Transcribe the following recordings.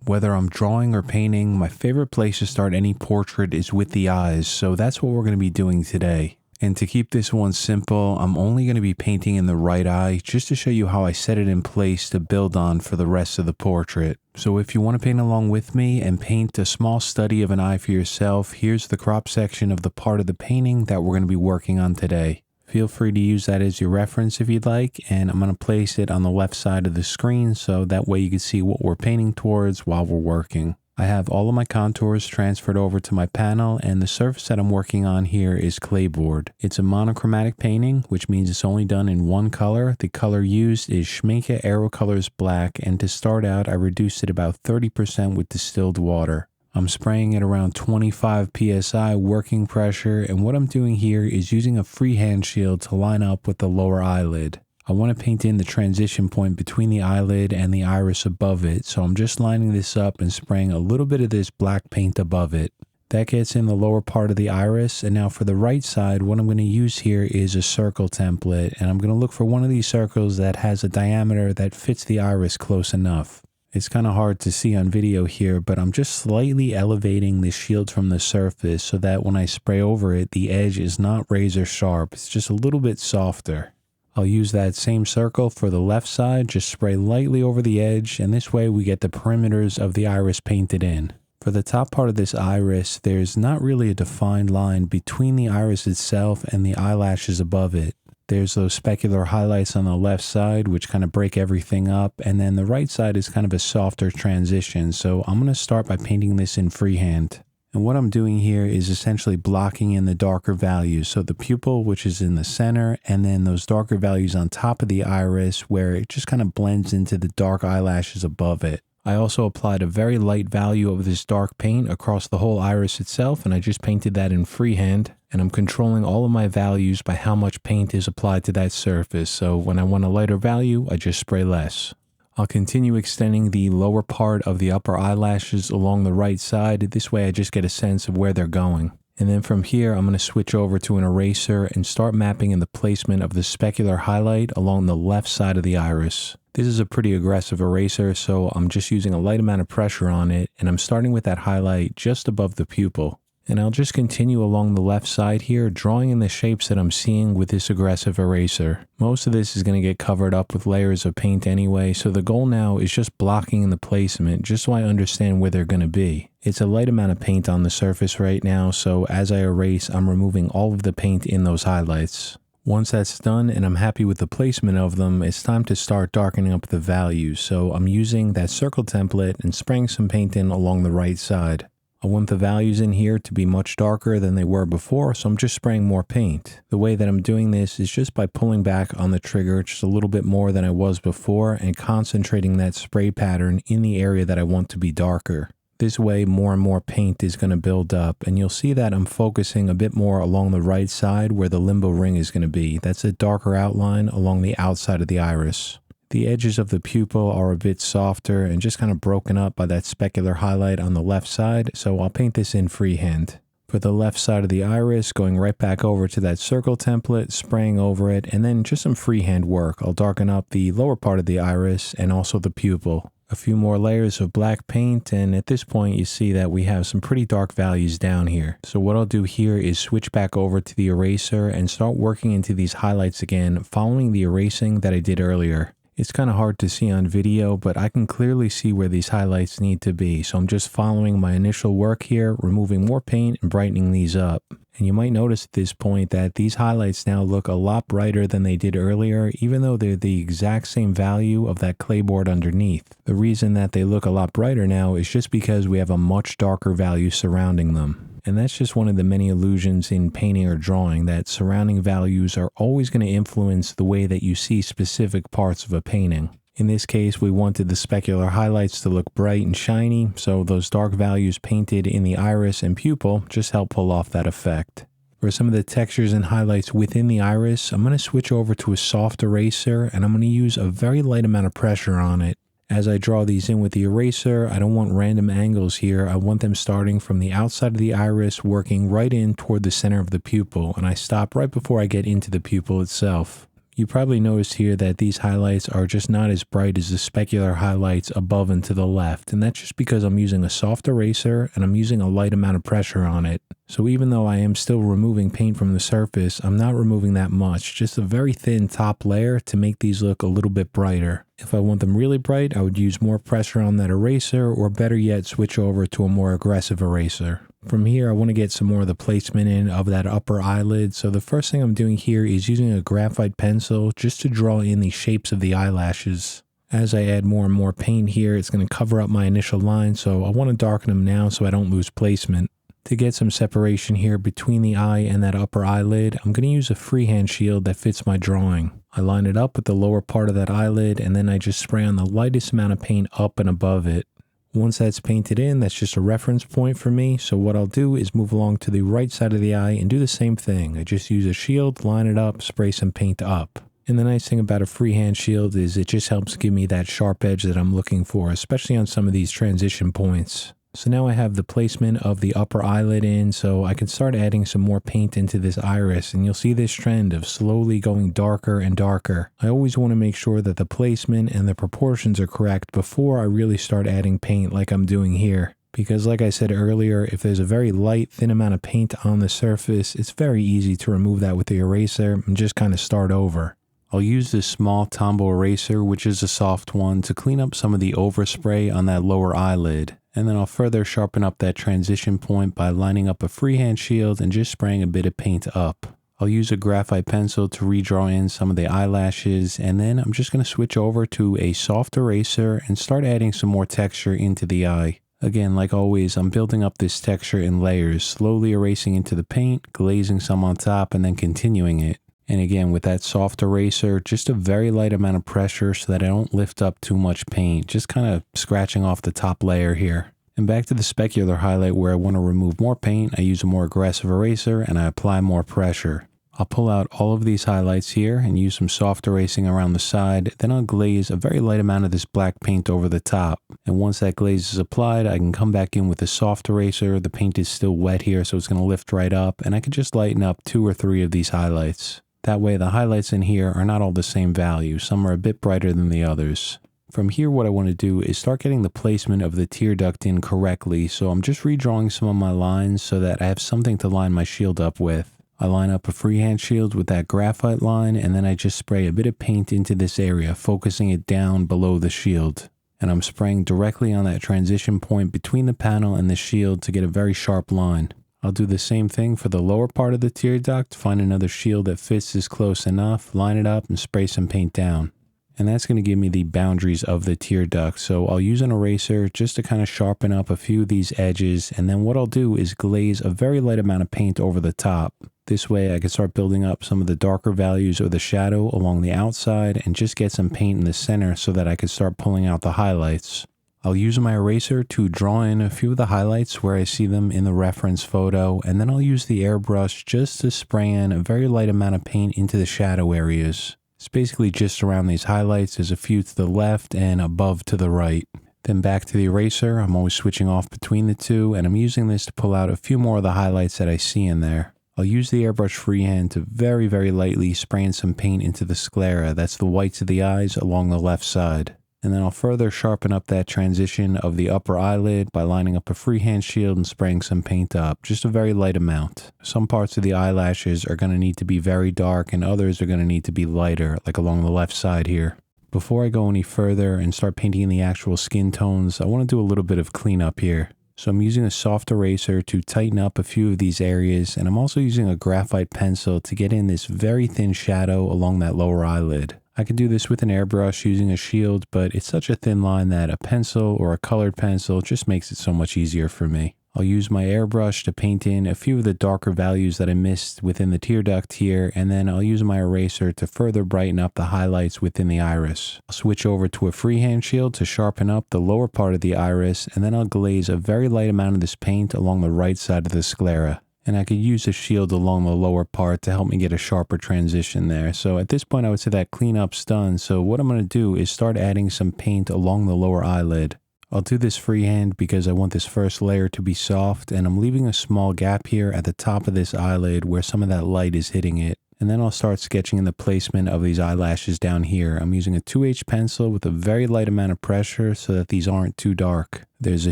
Whether I'm drawing or painting, my favorite place to start any portrait is with the eyes, so that's what we're going to be doing today. And to keep this one simple, I'm only going to be painting in the right eye just to show you how I set it in place to build on for the rest of the portrait. So if you want to paint along with me and paint a small study of an eye for yourself, here's the crop section of the part of the painting that we're going to be working on today. Feel free to use that as your reference if you'd like, and I'm going to place it on the left side of the screen so that way you can see what we're painting towards while we're working. I have all of my contours transferred over to my panel, and the surface that I'm working on here is Clayboard. It's a monochromatic painting, which means it's only done in one color. The color used is Schmincke Aerocolors Black, and to start out I reduced it about 30% with distilled water. I'm spraying it around 25 psi working pressure, and what I'm doing here is using a freehand shield to line up with the lower eyelid. I want to paint in the transition point between the eyelid and the iris above it, so I'm just lining this up and spraying a little bit of this black paint above it. That gets in the lower part of the iris, and now for the right side, what I'm going to use here is a circle template, and I'm going to look for one of these circles that has a diameter that fits the iris close enough. It's kind of hard to see on video here, but I'm just slightly elevating the shield from the surface so that when I spray over it, the edge is not razor sharp. It's just a little bit softer. I'll use that same circle for the left side, just spray lightly over the edge, and this way we get the perimeters of the iris painted in. For the top part of this iris, there's not really a defined line between the iris itself and the eyelashes above it. There's those specular highlights on the left side, which kind of break everything up, and then the right side is kind of a softer transition, so I'm going to start by painting this in freehand. And what I'm doing here is essentially blocking in the darker values, so the pupil, which is in the center, and then those darker values on top of the iris, where it just kind of blends into the dark eyelashes above it. I also applied a very light value of this dark paint across the whole iris itself, and I just painted that in freehand. And I'm controlling all of my values by how much paint is applied to that surface, so when I want a lighter value, I just spray less. I'll continue extending the lower part of the upper eyelashes along the right side. This way I just get a sense of where they're going. And then from here, I'm going to switch over to an eraser and start mapping in the placement of the specular highlight along the left side of the iris. This is a pretty aggressive eraser, so I'm just using a light amount of pressure on it, and I'm starting with that highlight just above the pupil. And I'll just continue along the left side here, drawing in the shapes that I'm seeing with this aggressive eraser. Most of this is going to get covered up with layers of paint anyway, so the goal now is just blocking in the placement, just so I understand where they're going to be. It's a light amount of paint on the surface right now, so as I erase, I'm removing all of the paint in those highlights. Once that's done and I'm happy with the placement of them, it's time to start darkening up the values, so I'm using that circle template and spraying some paint in along the right side. I want the values in here to be much darker than they were before, so I'm just spraying more paint. The way that I'm doing this is just by pulling back on the trigger just a little bit more than I was before and concentrating that spray pattern in the area that I want to be darker. This way more and more paint is going to build up, and you'll see that I'm focusing a bit more along the right side where the limbo ring is going to be. That's a darker outline along the outside of the iris. The edges of the pupil are a bit softer and just kind of broken up by that specular highlight on the left side, so I'll paint this in freehand. For the left side of the iris, going right back over to that circle template, spraying over it, and then just some freehand work. I'll darken up the lower part of the iris and also the pupil. A few more layers of black paint, and at this point you see that we have some pretty dark values down here. So what I'll do here is switch back over to the eraser and start working into these highlights again, following the erasing that I did earlier. It's kind of hard to see on video, but I can clearly see where these highlights need to be. So I'm just following my initial work here, removing more paint and brightening these up. And you might notice at this point that these highlights now look a lot brighter than they did earlier, even though they're the exact same value of that clayboard underneath. The reason that they look a lot brighter now is just because we have a much darker value surrounding them. And that's just one of the many illusions in painting or drawing, that surrounding values are always going to influence the way that you see specific parts of a painting. In this case, we wanted the specular highlights to look bright and shiny, so those dark values painted in the iris and pupil just help pull off that effect. For some of the textures and highlights within the iris, I'm going to switch over to a soft eraser, and I'm going to use a very light amount of pressure on it. As I draw these in with the eraser, I don't want random angles here. I want them starting from the outside of the iris, working right in toward the center of the pupil, and I stop right before I get into the pupil itself. You probably noticed here that these highlights are just not as bright as the specular highlights above and to the left, and that's just because I'm using a soft eraser and I'm using a light amount of pressure on it. So even though I am still removing paint from the surface, I'm not removing that much, just a very thin top layer to make these look a little bit brighter. If I want them really bright, I would use more pressure on that eraser, or better yet, switch over to a more aggressive eraser. From here, I want to get some more of the placement in of that upper eyelid. So the first thing I'm doing here is using a graphite pencil just to draw in the shapes of the eyelashes. As I add more and more paint here, it's going to cover up my initial line, so I want to darken them now so I don't lose placement. To get some separation here between the eye and that upper eyelid, I'm going to use a freehand shield that fits my drawing. I line it up with the lower part of that eyelid, and then I just spray on the lightest amount of paint up and above it. Once that's painted in, that's just a reference point for me, so what I'll do is move along to the right side of the eye and do the same thing. I just use a shield, line it up, spray some paint up. And the nice thing about a freehand shield is it just helps give me that sharp edge that I'm looking for, especially on some of these transition points. So now I have the placement of the upper eyelid in, so I can start adding some more paint into this iris, and you'll see this trend of slowly going darker and darker. I always want to make sure that the placement and the proportions are correct before I really start adding paint like I'm doing here. Because like I said earlier, if there's a very light, thin amount of paint on the surface, it's very easy to remove that with the eraser and just kind of start over. I'll use this small Tombow eraser, which is a soft one, to clean up some of the overspray on that lower eyelid. And then I'll further sharpen up that transition point by lining up a freehand shield and just spraying a bit of paint up. I'll use a graphite pencil to redraw in some of the eyelashes, and then I'm just going to switch over to a soft eraser and start adding some more texture into the eye. Again, like always, I'm building up this texture in layers, slowly erasing into the paint, glazing some on top, and then continuing it. And again, with that soft eraser, just a very light amount of pressure so that I don't lift up too much paint, just kind of scratching off the top layer here. And back to the specular highlight where I want to remove more paint, I use a more aggressive eraser and I apply more pressure. I'll pull out all of these highlights here and use some soft erasing around the side, then I'll glaze a very light amount of this black paint over the top. And once that glaze is applied, I can come back in with a soft eraser. The paint is still wet here, so it's going to lift right up, and I can just lighten up 2 or 3 of these highlights. That way the highlights in here are not all the same value. Some are a bit brighter than the others. From here, what I want to do is start getting the placement of the tear duct in correctly. So I'm just redrawing some of my lines so that I have something to line my shield up with. I line up a freehand shield with that graphite line, and then I just spray a bit of paint into this area, focusing it down below the shield. And I'm spraying directly on that transition point between the panel and the shield to get a very sharp line. I'll do the same thing for the lower part of the tear duct, find another shield that fits this close enough, line it up, and spray some paint down. And that's going to give me the boundaries of the tear duct. So I'll use an eraser just to kind of sharpen up a few of these edges, and then what I'll do is glaze a very light amount of paint over the top. This way I can start building up some of the darker values of the shadow along the outside and just get some paint in the center so that I can start pulling out the highlights. I'll use my eraser to draw in a few of the highlights where I see them in the reference photo, and then I'll use the airbrush just to spray in a very light amount of paint into the shadow areas. It's basically just around these highlights. There's a few to the left and above to the right. Then back to the eraser. I'm always switching off between the two, and I'm using this to pull out a few more of the highlights that I see in there. I'll use the airbrush freehand to very, very lightly spray in some paint into the sclera. That's the whites of the eyes along the left side. And then I'll further sharpen up that transition of the upper eyelid by lining up a freehand shield and spraying some paint up, just a very light amount. Some parts of the eyelashes are going to need to be very dark and others are going to need to be lighter, like along the left side here. Before I go any further and start painting the actual skin tones, I want to do a little bit of cleanup here. So I'm using a soft eraser to tighten up a few of these areas, and I'm also using a graphite pencil to get in this very thin shadow along that lower eyelid. I can do this with an airbrush using a shield, but it's such a thin line that a pencil or a colored pencil just makes it so much easier for me. I'll use my airbrush to paint in a few of the darker values that I missed within the tear duct here, and then I'll use my eraser to further brighten up the highlights within the iris. I'll switch over to a freehand shield to sharpen up the lower part of the iris, and then I'll glaze a very light amount of this paint along the right side of the sclera. And I could use a shield along the lower part to help me get a sharper transition there. So at this point, I would say that cleanup's done. So what I'm going to do is start adding some paint along the lower eyelid. I'll do this freehand because I want this first layer to be soft, and I'm leaving a small gap here at the top of this eyelid where some of that light is hitting it. And then I'll start sketching in the placement of these eyelashes down here. I'm using a 2H pencil with a very light amount of pressure so that these aren't too dark. There's a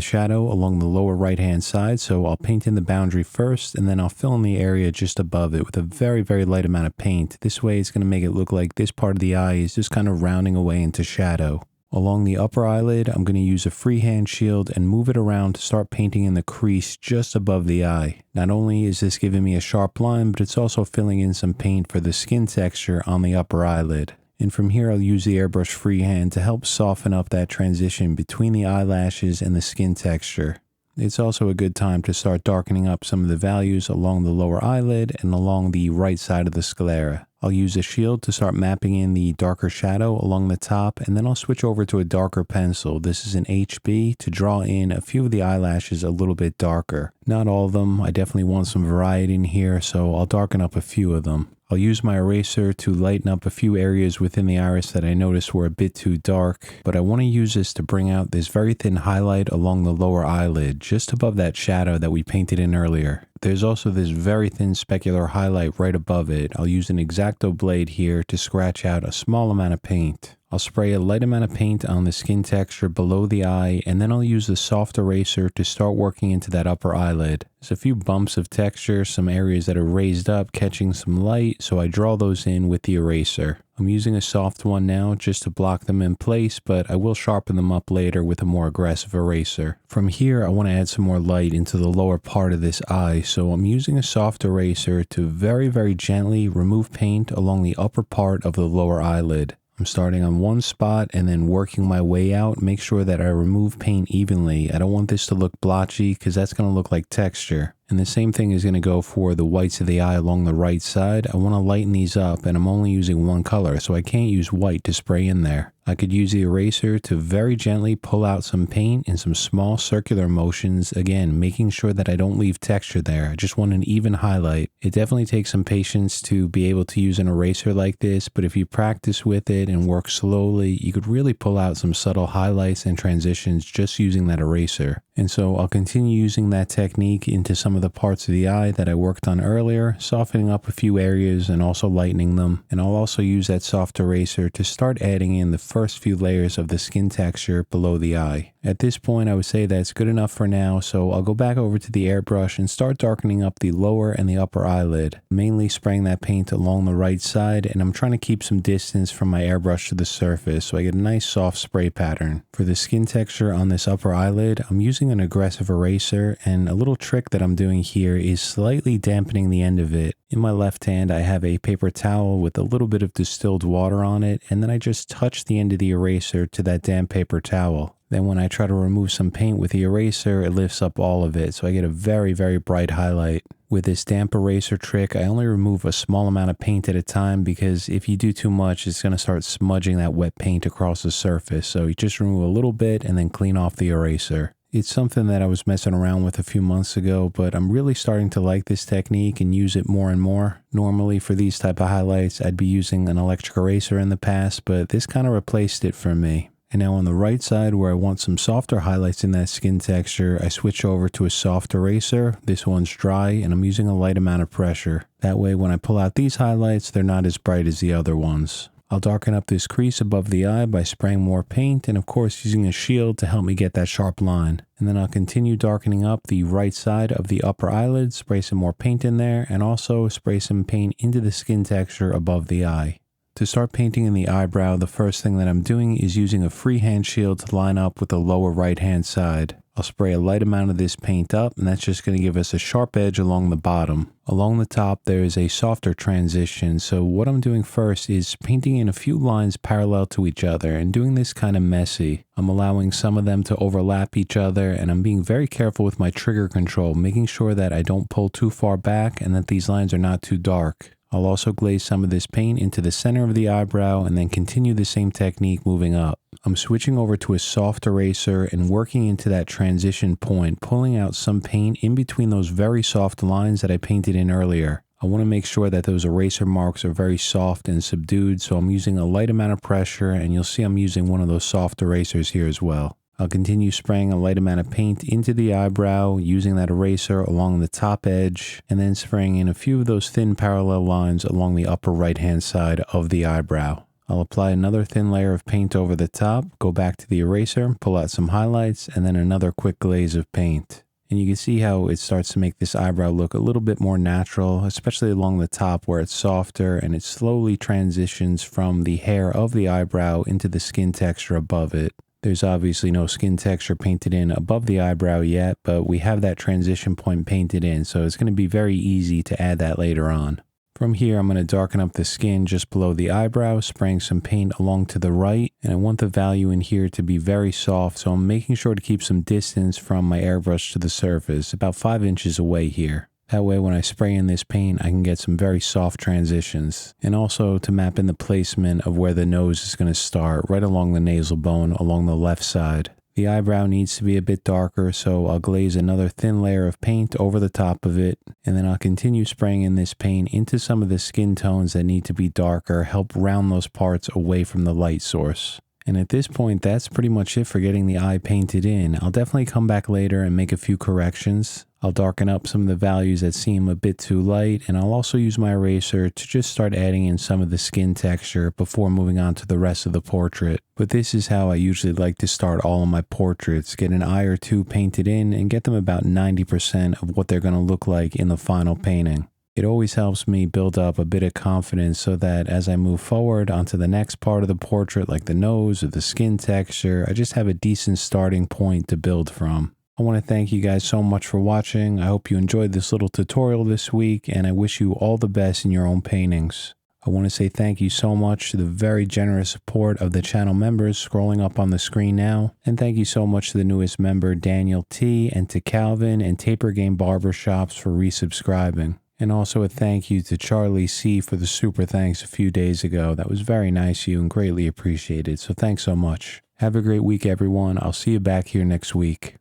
shadow along the lower right hand side, so I'll paint in the boundary first and then I'll fill in the area just above it with a very, very light amount of paint. This way it's going to make it look like this part of the eye is just kind of rounding away into shadow. Along the upper eyelid, I'm going to use a freehand shield and move it around to start painting in the crease just above the eye. Not only is this giving me a sharp line, but it's also filling in some paint for the skin texture on the upper eyelid. And from here, I'll use the airbrush freehand to help soften up that transition between the eyelashes and the skin texture. It's also a good time to start darkening up some of the values along the lower eyelid and along the right side of the sclera. I'll use a shield to start mapping in the darker shadow along the top, and then I'll switch over to a darker pencil. This is an HB to draw in a few of the eyelashes a little bit darker. Not all of them. I definitely want some variety in here, so I'll darken up a few of them. I'll use my eraser to lighten up a few areas within the iris that I noticed were a bit too dark, but I want to use this to bring out this very thin highlight along the lower eyelid, just above that shadow that we painted in earlier. There's also this very thin specular highlight right above it. I'll use an X-Acto blade here to scratch out a small amount of paint. I'll spray a light amount of paint on the skin texture below the eye, and then I'll use the soft eraser to start working into that upper eyelid. There's a few bumps of texture, some areas that are raised up, catching some light, so I draw those in with the eraser. I'm using a soft one now just to block them in place, but I will sharpen them up later with a more aggressive eraser. From here, I want to add some more light into the lower part of this eye, so I'm using a soft eraser to very, very gently remove paint along the upper part of the lower eyelid. I'm starting on one spot and then working my way out. Make sure that I remove paint evenly. I don't want this to look blotchy because that's going to look like texture. And the same thing is going to go for the whites of the eye along the right side. I want to lighten these up, and I'm only using one color, so I can't use white to spray in there. I could use the eraser to very gently pull out some paint in some small circular motions, again, making sure that I don't leave texture there. I just want an even highlight. It definitely takes some patience to be able to use an eraser like this, but if you practice with it and work slowly, you could really pull out some subtle highlights and transitions just using that eraser. And so I'll continue using that technique into some of the parts of the eye that I worked on earlier, softening up a few areas and also lightening them. And I'll also use that soft eraser to start adding in the first few layers of the skin texture below the eye. At this point, I would say that's good enough for now, so I'll go back over to the airbrush and start darkening up the lower and the upper eyelid, mainly spraying that paint along the right side, and I'm trying to keep some distance from my airbrush to the surface so I get a nice soft spray pattern. For the skin texture on this upper eyelid, I'm using an aggressive eraser, and a little trick that I'm doing here is slightly dampening the end of it. In my left hand, I have a paper towel with a little bit of distilled water on it, and then I just touch the end of the eraser to that damp paper towel. Then when I try to remove some paint with the eraser, it lifts up all of it, so I get a very, very bright highlight. With this damp eraser trick, I only remove a small amount of paint at a time because if you do too much, it's going to start smudging that wet paint across the surface. So you just remove a little bit and then clean off the eraser. It's something that I was messing around with a few months ago, but I'm really starting to like this technique and use it more and more. Normally for these type of highlights, I'd be using an electric eraser in the past, but this kind of replaced it for me. And now on the right side where I want some softer highlights in that skin texture, I switch over to a soft eraser. This one's dry and I'm using a light amount of pressure. That way when I pull out these highlights, they're not as bright as the other ones. I'll darken up this crease above the eye by spraying more paint and of course using a shield to help me get that sharp line. And then I'll continue darkening up the right side of the upper eyelid, spray some more paint in there, and also spray some paint into the skin texture above the eye. To start painting in the eyebrow, the first thing that I'm doing is using a freehand shield to line up with the lower right hand side. I'll spray a light amount of this paint up, and that's just going to give us a sharp edge along the bottom. Along the top, there is a softer transition, so what I'm doing first is painting in a few lines parallel to each other, and doing this kind of messy. I'm allowing some of them to overlap each other, and I'm being very careful with my trigger control, making sure that I don't pull too far back and that these lines are not too dark. I'll also glaze some of this paint into the center of the eyebrow and then continue the same technique moving up. I'm switching over to a soft eraser and working into that transition point, pulling out some paint in between those very soft lines that I painted in earlier. I want to make sure that those eraser marks are very soft and subdued, so I'm using a light amount of pressure, and you'll see I'm using one of those soft erasers here as well. I'll continue spraying a light amount of paint into the eyebrow, using that eraser along the top edge, and then spraying in a few of those thin parallel lines along the upper right-hand side of the eyebrow. I'll apply another thin layer of paint over the top, go back to the eraser, pull out some highlights, and then another quick glaze of paint. And you can see how it starts to make this eyebrow look a little bit more natural, especially along the top where it's softer, and it slowly transitions from the hair of the eyebrow into the skin texture above it. There's obviously no skin texture painted in above the eyebrow yet, but we have that transition point painted in, so it's going to be very easy to add that later on. From here, I'm going to darken up the skin just below the eyebrow, spraying some paint along to the right, and I want the value in here to be very soft, so I'm making sure to keep some distance from my airbrush to the surface, about 5 inches away here. That way when I spray in this paint, I can get some very soft transitions. And also to map in the placement of where the nose is going to start, right along the nasal bone along the left side. The eyebrow needs to be a bit darker, so I'll glaze another thin layer of paint over the top of it, and then I'll continue spraying in this paint into some of the skin tones that need to be darker, help round those parts away from the light source. And at this point, that's pretty much it for getting the eye painted in. I'll definitely come back later and make a few corrections. I'll darken up some of the values that seem a bit too light, and I'll also use my eraser to just start adding in some of the skin texture before moving on to the rest of the portrait. But this is how I usually like to start all of my portraits, get an eye or two painted in and get them about 90% of what they're going to look like in the final painting. It always helps me build up a bit of confidence so that as I move forward onto the next part of the portrait, like the nose or the skin texture, I just have a decent starting point to build from. I want to thank you guys so much for watching. I hope you enjoyed this little tutorial this week, and I wish you all the best in your own paintings. I want to say thank you so much to the very generous support of the channel members scrolling up on the screen now. And thank you so much to the newest member, Daniel T, and to Calvin and Taper Game Barbershops for resubscribing. And also a thank you to Charlie C for the super thanks a few days ago. That was very nice of you and greatly appreciated. So thanks so much. Have a great week, everyone. I'll see you back here next week.